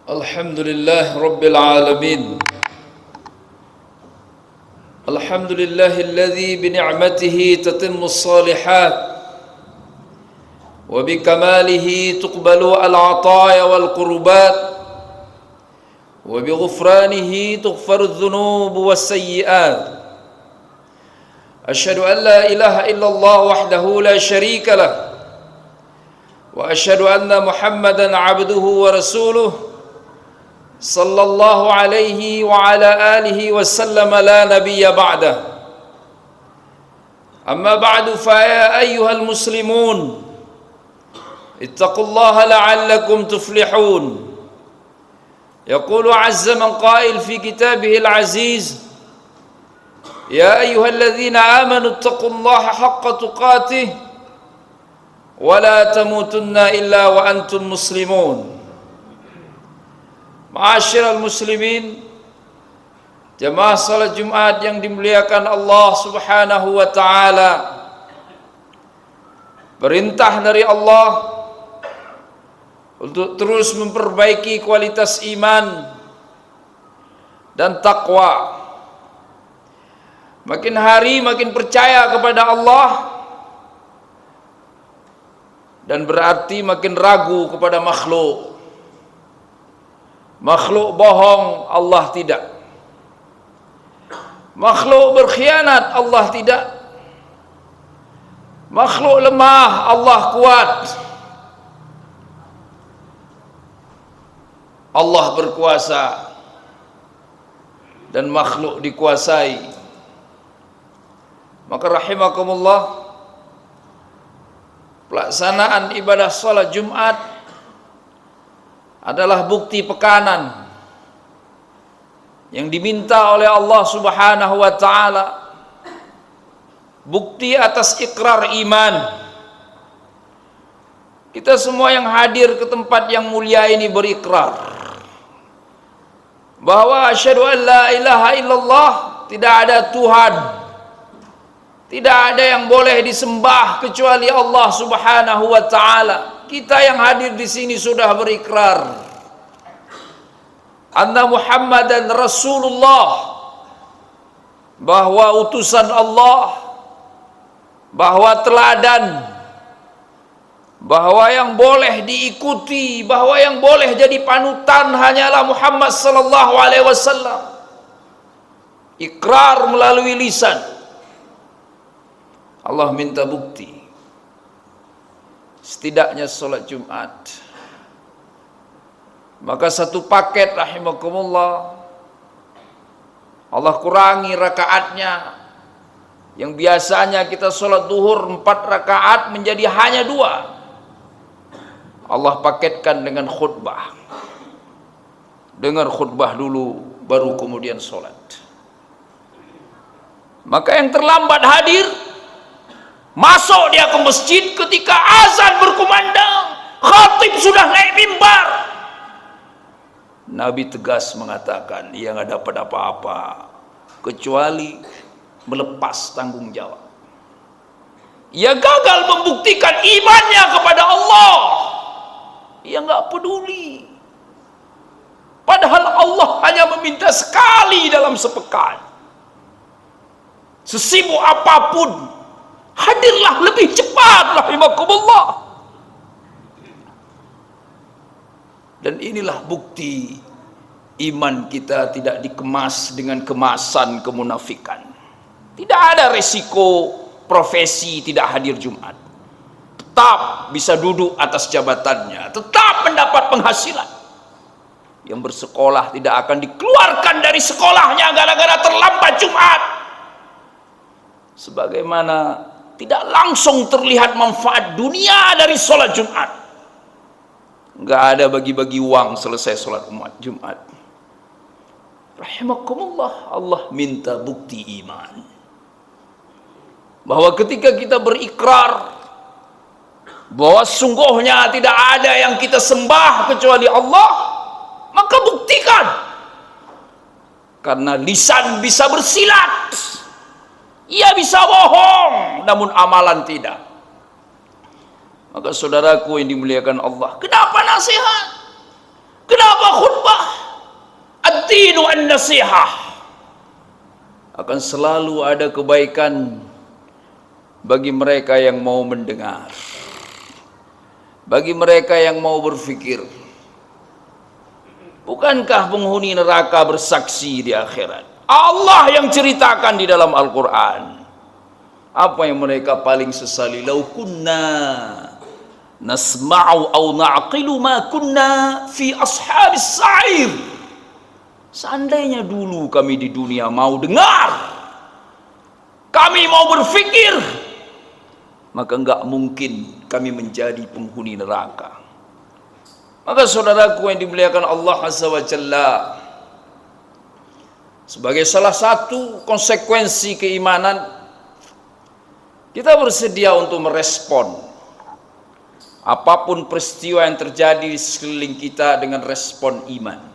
الحمد لله رب العالمين. الحمد لله الذي بنعمته تتم الصالحات وبكماله تقبل العطايا والقربات وبغفرانه تغفر الذنوب والسيئات. أشهد أن لا إله إلا الله وحده لا شريك له وأشهد أن محمدا عبده ورسوله صلى الله عليه وعلى آله وسلم لا نبي بعده. أما بعد فيا أيها المسلمون اتقوا الله لعلكم تفلحون. يقول عز من قائل في كتابه العزيز: يا أيها الذين آمنوا اتقوا الله حق تقاته ولا تموتن إلا وأنتم مسلمون. Ma'asyiral muslimin, jemaah salat Jumat yang dimuliakan Allah Subhanahu wa taala. Perintah dari Allah untuk terus memperbaiki kualitas iman dan takwa. Makin hari makin percaya kepada Allah, dan berarti makin ragu kepada makhluk. Makhluk bohong, Allah tidak. Makhluk berkhianat, Allah tidak. Makhluk lemah, Allah kuat. Allah berkuasa dan makhluk dikuasai. Maka rahimakumullah, pelaksanaan ibadah salat Jumat adalah bukti pekanan yang diminta oleh Allah Subhanahu wa taala, bukti atas ikrar iman. Kita semua yang hadir ke tempat yang mulia ini berikrar bahwa asyhadu an la ilaha illallah, tidak ada Tuhan, tidak ada yang boleh disembah kecuali Allah Subhanahu wa taala. Kita yang hadir di sini sudah berikrar anna Muhammadan Rasulullah, bahwa utusan Allah, bahwa teladan, bahwa yang boleh diikuti, bahwa yang boleh jadi panutan hanyalah Muhammad sallallahu alaihi wasallam. Ikrar melalui lisan. Allah minta bukti. Setidaknya sholat Jumat. Maka satu paket rahimakumullah, Allah kurangi rakaatnya. Yang biasanya kita sholat duhur 4 rakaat menjadi hanya 2. Allah paketkan dengan khutbah. Dengar khutbah dulu, baru kemudian sholat. Maka yang terlambat hadir, masuk dia ke masjid ketika azan berkumandang, khatib sudah naik mimbar. Nabi tegas mengatakan, ia nggak dapat apa-apa kecuali melepas tanggung jawab. Ia gagal membuktikan imannya kepada Allah. Ia nggak peduli. Padahal Allah hanya meminta sekali dalam sepekan. Sesibuk apapun, hadirlah lebih cepat rahimakumullah. Dan inilah bukti iman kita tidak dikemas dengan kemasan kemunafikan. Tidak ada resiko profesi tidak hadir Jumat. Tetap bisa duduk atas jabatannya, tetap mendapat penghasilan. Yang bersekolah tidak akan dikeluarkan dari sekolahnya gara-gara terlambat Jumat. Sebagaimana tidak langsung terlihat manfaat dunia dari sholat Jumat. Nggak ada bagi-bagi uang selesai sholat Jumat. Rahimakumullah, Allah minta bukti iman. Bahwa ketika kita berikrar bahwa sungguhnya tidak ada yang kita sembah kecuali Allah, maka buktikan. Karena lisan bisa bersilat, ia bisa bohong, namun amalan tidak. Maka saudaraku yang dimuliakan Allah, kenapa nasihat? Kenapa khutbah ad-dinu an-nasihah. Akan selalu ada kebaikan bagi mereka yang mau mendengar, bagi mereka yang mau berfikir. Bukankah penghuni neraka bersaksi di akhirat? Allah yang ceritakan di dalam Al-Quran. Apa yang mereka paling sesali? Lau kunna nasma'u au na'qilu ma kunna fi ashabis sa'ir. Seandainya dulu kami di dunia mau dengar, kami mau berfikir, maka enggak mungkin kami menjadi penghuni neraka. Maka saudaraku yang dimuliakan Allah Azza wa Jalla, sebagai salah satu konsekuensi keimanan, kita bersedia untuk merespon apapun peristiwa yang terjadi di sekeliling kita dengan respon iman.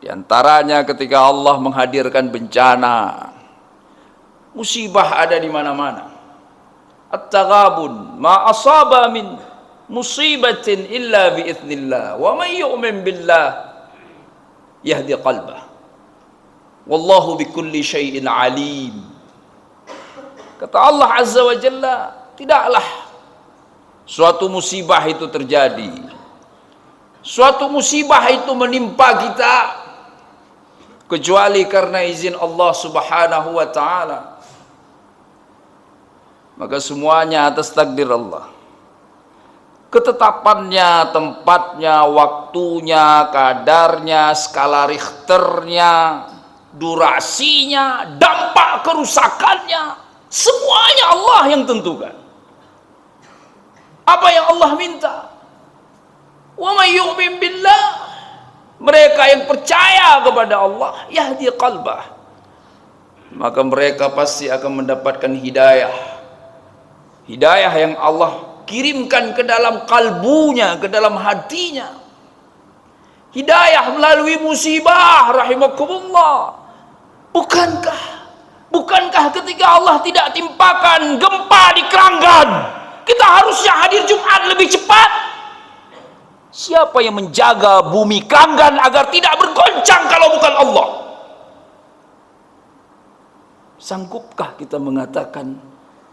Di antaranya ketika Allah menghadirkan bencana, musibah ada di mana-mana. At-taghabun ma asaba min musibatin illa bi idznillah wa may yu'min billah yahdi qalbah. Wallahu bikulli syai'in alim. Kata Allah Azza wa Jalla, tidaklah suatu musibah itu terjadi, suatu musibah itu menimpa kita, kecuali karena izin Allah Subhanahu wa ta'ala. Maka semuanya atas takdir Allah. Ketetapannya, tempatnya, waktunya, kadarnya, skala Richternya, durasinya, dampak kerusakannya, semuanya Allah yang tentukan. Apa yang Allah minta? Wa may yu'min billah, mereka yang percaya kepada Allah, yahdi qalbah, maka mereka pasti akan mendapatkan hidayah. Hidayah yang Allah kirimkan ke dalam kalbunya, ke dalam hatinya. Hidayah melalui musibah, rahimakumullah. Bukankah ketika Allah tidak timpakan gempa di Keranggan, kita harusnya hadir Jumat lebih cepat? Siapa yang menjaga bumi Keranggan agar tidak bergoncang kalau bukan Allah? Sanggupkah kita mengatakan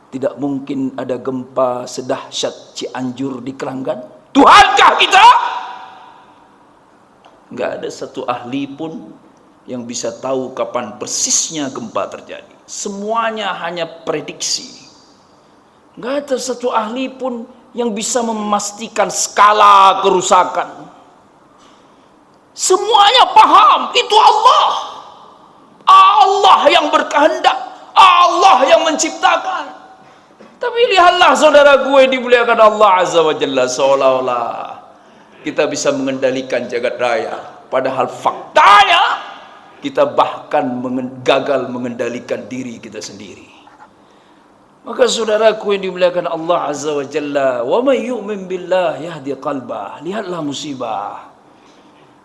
tidak mungkin ada gempa sedahsyat Cianjur di Keranggan? Tuhankah kita? Nggak ada satu ahli pun yang bisa tahu kapan persisnya gempa terjadi. Semuanya hanya prediksi. Nggak ada satu ahli pun yang bisa memastikan skala kerusakan. Semuanya paham, itu Allah. Allah yang berkehendak, Allah yang menciptakan. Tapi lihatlah saudara gue dimuliakan Allah Azza wa Jalla, seolah-olah kita bisa mengendalikan jagat raya, padahal faktanya kita bahkan gagal mengendalikan diri kita sendiri. Maka saudaraku yang dimuliakan Allah Azza wa Jalla, wa may yu'min billah yahdi qalbah. Lihatlah musibah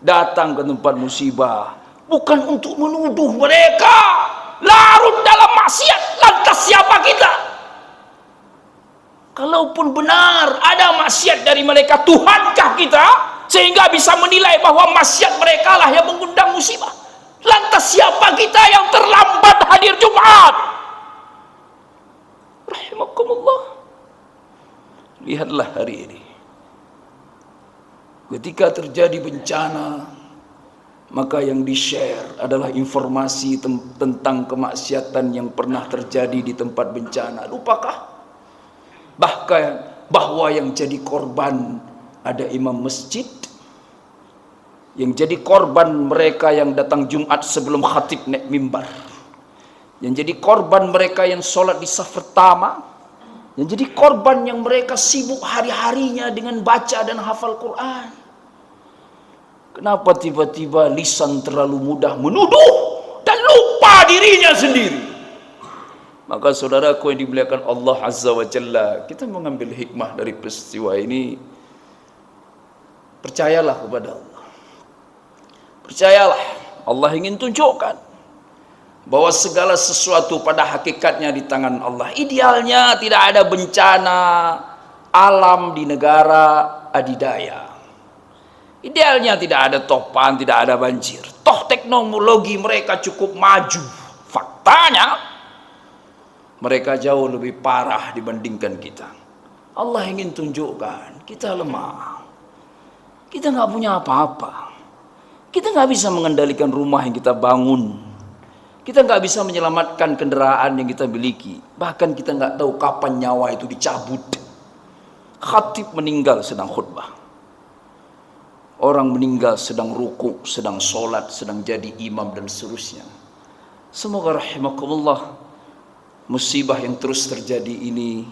datang ke tempat musibah bukan untuk menuduh mereka larut dalam maksiat, lantas siapa kita? Kalaupun benar ada maksiat dari mereka, Tuhankah kita sehingga bisa menilai bahwa maksiat mereka lah yang mengundang musibah? Lantas siapa kita yang terlambat hadir Jumat? Rahimakumullah. Lihatlah hari ini, ketika terjadi bencana, maka yang di-share adalah informasi tentang kemaksiatan yang pernah terjadi di tempat bencana. Lupakah bahkan bahwa yang jadi korban ada imam masjid, yang jadi korban mereka yang datang Jumat sebelum khatib naik mimbar, yang jadi korban mereka yang sholat di saf pertama, yang jadi korban yang mereka sibuk hari-harinya dengan baca dan hafal Quran. Kenapa tiba-tiba lisan terlalu mudah menuduh dan lupa dirinya sendiri? Maka saudaraku yang dimuliakan Allah Azza wa Jalla, kita mengambil hikmah dari peristiwa ini. Percayalah kepada Allah. Percayalah, Allah ingin tunjukkan bahwa segala sesuatu pada hakikatnya di tangan Allah. Idealnya tidak ada bencana alam di negara adidaya. Idealnya tidak ada topan, tidak ada banjir. Toh teknologi mereka cukup maju. Faktanya mereka jauh lebih parah dibandingkan kita. Allah ingin tunjukkan kita lemah. Kita nggak punya apa-apa. Kita nggak bisa mengendalikan rumah yang kita bangun. Kita nggak bisa menyelamatkan kendaraan yang kita miliki. Bahkan kita nggak tahu kapan nyawa itu dicabut. Khatib meninggal sedang khutbah. Orang meninggal sedang ruku, sedang sholat, sedang jadi imam dan seterusnya. Semoga rahimakumullah musibah yang terus terjadi ini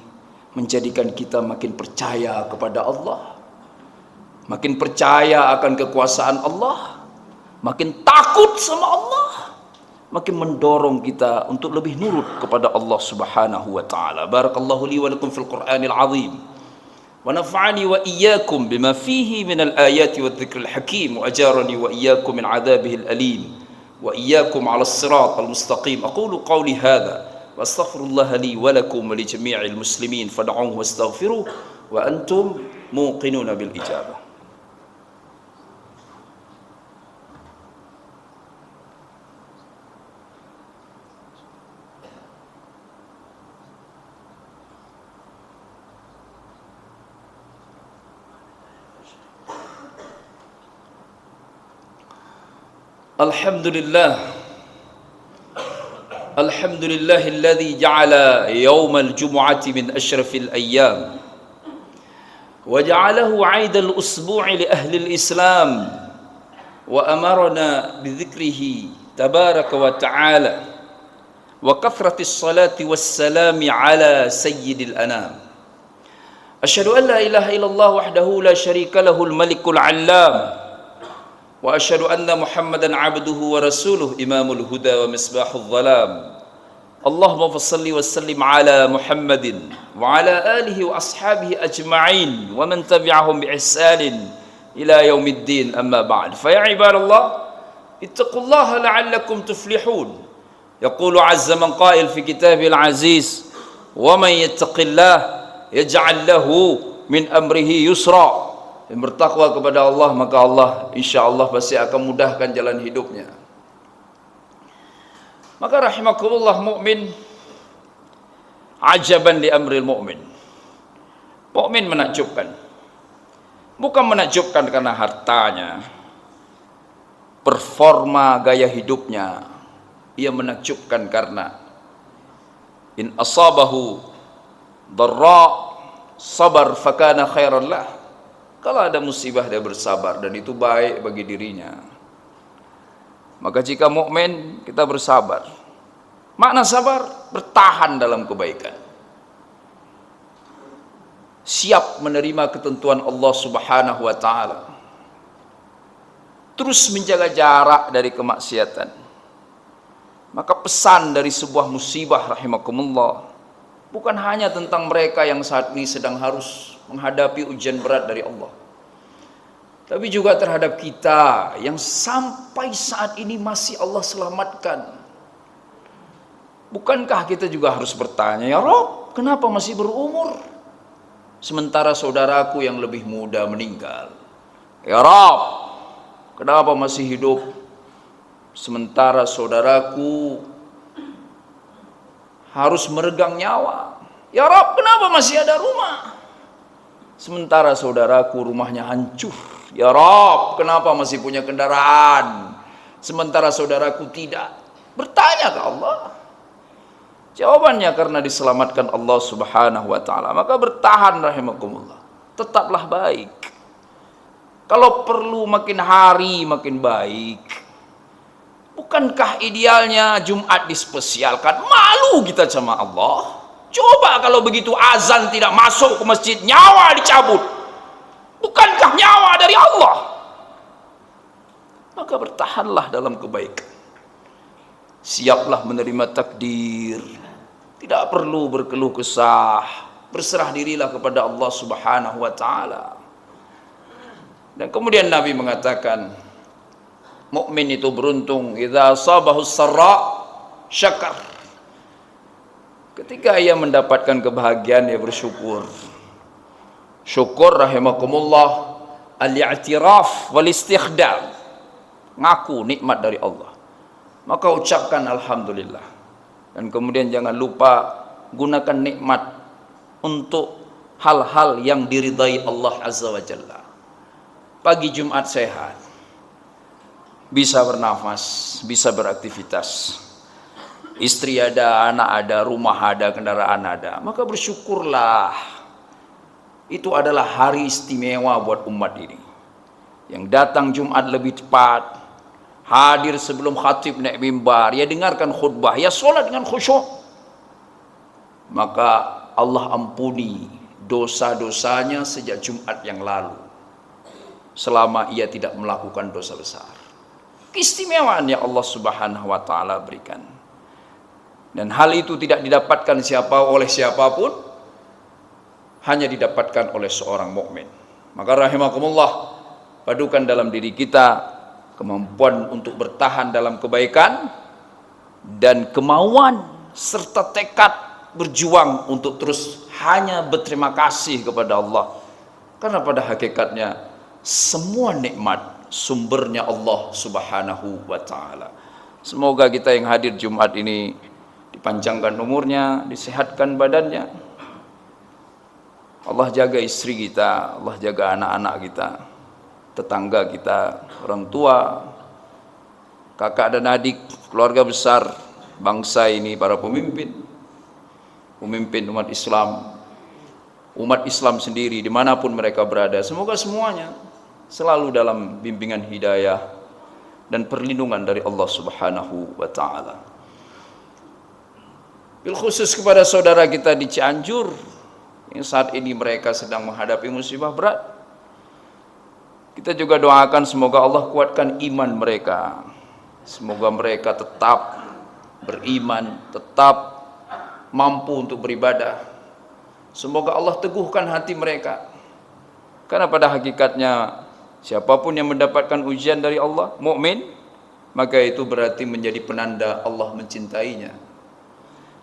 menjadikan kita makin percaya kepada Allah, makin percaya akan kekuasaan Allah, makin takut sama Allah, makin mendorong kita untuk lebih nurut kepada Allah Subhanahu wa taala. Barakallahu li wa lakum fil Qur'anil azim. Wa nafa'ani wa iyyakum bima fihi min al-ayati wadh-dhikril hakim wa ajarani wa iyyakum min 'adzabihi al-alim wa iyyakum 'alas siratal mustaqim. Aqulu qawli hadha wa astaghfirullah li wa lakum wa li jami'il muslimin fad'uhu wastaghfiruh wa antum muqinuna bil ijabah. Alhamdulillah, alhamdulillahilladzi ja'ala yawmal jumu'ati min asyrafil ayyam wa ja'alahu 'aidal usbu'i li ahli al-islam wa amarna bi dzikrihi tabaraka wa ta'ala wa kathratis salati was salami 'ala sayyidil anam. Asyhadu an la ilaha illallah wahdahu la syarika lahul malikul 'allam wa asyhadu anna Muhammadan 'abduhu wa rasuluh imamul huda wa misbahul dhalam. Allahumma shalli wa sallim ala Muhammadin wa ala alihi wa ashabihi ajma'in wa man tabi'ahum bi ihsanin ila yaumiddin, amma ba'd. Fa ya ibadallah ittaqullaha la'allakum tuflihun. Yaqulu 'azza man qa'il fi kitabil aziz wa man yattaqillah yaj'al lahu min amrihi yusra. Yang bertakwa kepada Allah, maka Allah insyaallah pasti akan mudahkan jalan hidupnya. Maka rahimakumullah, mukmin ajaban li amril mukmin. Mukmin menakjubkan. Bukan menakjubkan karena hartanya, performa gaya hidupnya. Ia menakjubkan karena in asabahu dharra sabar fakana khairan lah. Kalau ada musibah dia bersabar dan itu baik bagi dirinya. Maka jika mukmin kita bersabar. Makna sabar bertahan dalam kebaikan. Siap menerima ketentuan Allah Subhanahu wa taala. Terus menjaga jarak dari kemaksiatan. Maka pesan dari sebuah musibah rahimakumullah bukan hanya tentang mereka yang saat ini sedang harus menghadapi ujian berat dari Allah, tapi juga terhadap kita yang sampai saat ini masih Allah selamatkan. Bukankah kita juga harus bertanya, ya Rabb, kenapa masih berumur sementara saudaraku yang lebih muda meninggal? Ya Rabb, kenapa masih hidup sementara saudaraku harus meregang nyawa? Ya Rabb, kenapa masih ada rumah sementara saudaraku rumahnya hancur? Ya Rabb, kenapa masih punya kendaraan sementara saudaraku tidak? Bertanya ke Allah. Jawabannya karena diselamatkan Allah Subhanahu wa taala. Maka bertahan rahimakumullah. Tetaplah baik. Kalau perlu makin hari makin baik. Bukankah idealnya Jumat dispesialkan? Malu kita sama Allah. Coba kalau begitu azan tidak masuk ke masjid, nyawa dicabut. Bukankah nyawa dari Allah? Maka bertahanlah dalam kebaikan. Siaplah menerima takdir. Tidak perlu berkeluh kesah. Berserah dirilah kepada Allah Subhanahu wa taala. Dan kemudian Nabi mengatakan, mukmin itu beruntung idza asabahu sarra syakar. Ketika ia mendapatkan kebahagiaan, ia bersyukur. Syukur rahimakumullah al-i'tiraf wal istikhdam. ngaku nikmat dari Allah, maka ucapkan alhamdulillah. Dan kemudian jangan lupa gunakan nikmat untuk hal-hal yang diridai Allah Azza wa Jalla. Pagi Jumat sehat, bisa bernafas, bisa beraktivitas, istri ada, anak ada, rumah ada, kendaraan ada, maka bersyukurlah. Itu adalah hari istimewa buat umat ini. Yang datang Jumat lebih cepat, hadir sebelum khatib naik mimbar, ya dengarkan khutbah, ya solat dengan khusyuk, maka Allah ampuni dosa-dosanya sejak Jumat yang lalu, selama ia tidak melakukan dosa besar. Keistimewaan yang Allah Subhanahu wa taala berikan. Dan hal itu tidak didapatkan oleh siapapun, hanya didapatkan oleh seorang mukmin. Maka rahimakumullah, padukan dalam diri kita kemampuan untuk bertahan dalam kebaikan dan kemauan serta tekad berjuang untuk terus hanya berterima kasih kepada Allah. Karena pada hakikatnya semua nikmat sumbernya Allah Subhanahu wa taala. Semoga kita yang hadir Jumat ini dipanjangkan umurnya, disehatkan badannya. Allah jaga istri kita, Allah jaga anak-anak kita, tetangga kita, orang tua, kakak dan adik, keluarga besar bangsa ini, para pemimpin umat Islam sendiri dimanapun mereka berada. Semoga semuanya selalu dalam bimbingan hidayah dan perlindungan dari Allah Subhanahu wa taala. Bil khusus kepada saudara kita di Cianjur yang saat ini mereka sedang menghadapi musibah berat, kita juga doakan semoga Allah kuatkan iman mereka, semoga mereka tetap beriman, tetap mampu untuk beribadah. Semoga Allah teguhkan hati mereka, karena pada hakikatnya siapapun yang mendapatkan ujian dari Allah, mukmin, maka itu berarti menjadi penanda Allah mencintainya.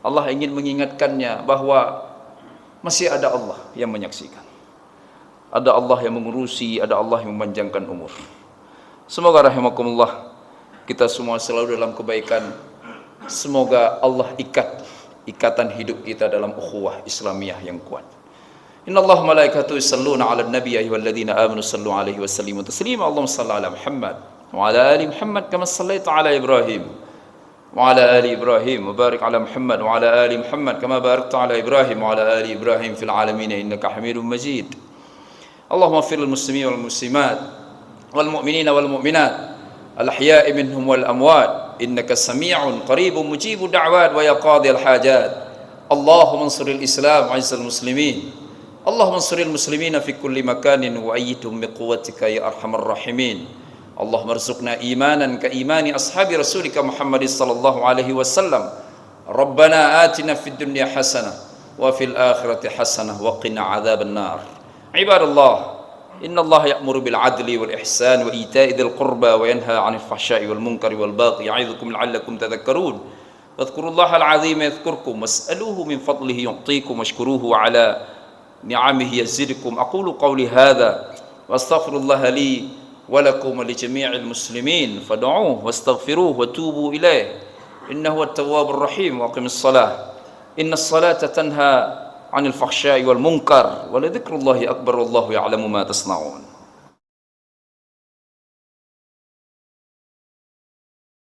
Allah ingin mengingatkannya bahwa masih ada Allah yang menyaksikan, ada Allah yang mengurusi, ada Allah yang memanjangkan umur. Semoga rahimakumullah kita semua selalu dalam kebaikan. Semoga Allah ikatan hidup kita dalam ukhuwah Islamiyah yang kuat. Innallaha malaikatahu yusalluna 'alan nabi ayyuhalladzina amanu sallu 'alaihi wa sallimu taslima. Allahumma shalli 'ala Muhammad wa 'ala ali Muhammad kama shallaita 'ala Ibrahim wa 'ala ali Ibrahim wa barik 'ala Muhammad wa 'ala ali Muhammad kama barakta 'ala Ibrahim wa 'ala ali Ibrahim fil 'alamin innaka Hamidum Majid. Allahumma ighfir lil muslimin wal muslimat wal mu'minina wal mu'minat al ahya'i minhum wal amwat innaka sami'un qaribun mujibud da'wat wa ya qadhil hajat. Allahumma ansuril Islam wa 'izzil muslimin. Allahumma ansuril muslimina fi kulli makanin wa ayyidhum biquwwatika ya arhamar rahimin. Allahumma arzuqna imanan ka imani ashabi rasulika Muhammad sallallahu alaihi wasallam. Rabbana atina fid dunya hasanah wa fil akhirati hasanah wa qina adzaban nar. Ibadallah, innallaha ya'muru bil 'adli wal ihsan wa ita'i dzil qurba wa yanha 'anil fahsya'i wal munkari wal baghi ya'idzukum la'allakum tadhakkarun. Wadhkurullaha al-'azima yadhkurkum was'aluhu min fadlihi yu'tikum washkuruhu 'ala ni'amihi yazidkum. Aqulu qawli hadha wa astaghfirullaha li wa lakum wa li jami'il muslimin fad'uuhu wastaghfiruhu wa tubu ilayhi innahu at-tawwabur rahim. Wa aqimis shalah innas salata tanha 'anil fahsya'i wal munkar wa la dzikrullahi akbar wallahu ya'lamu ma tasna'un.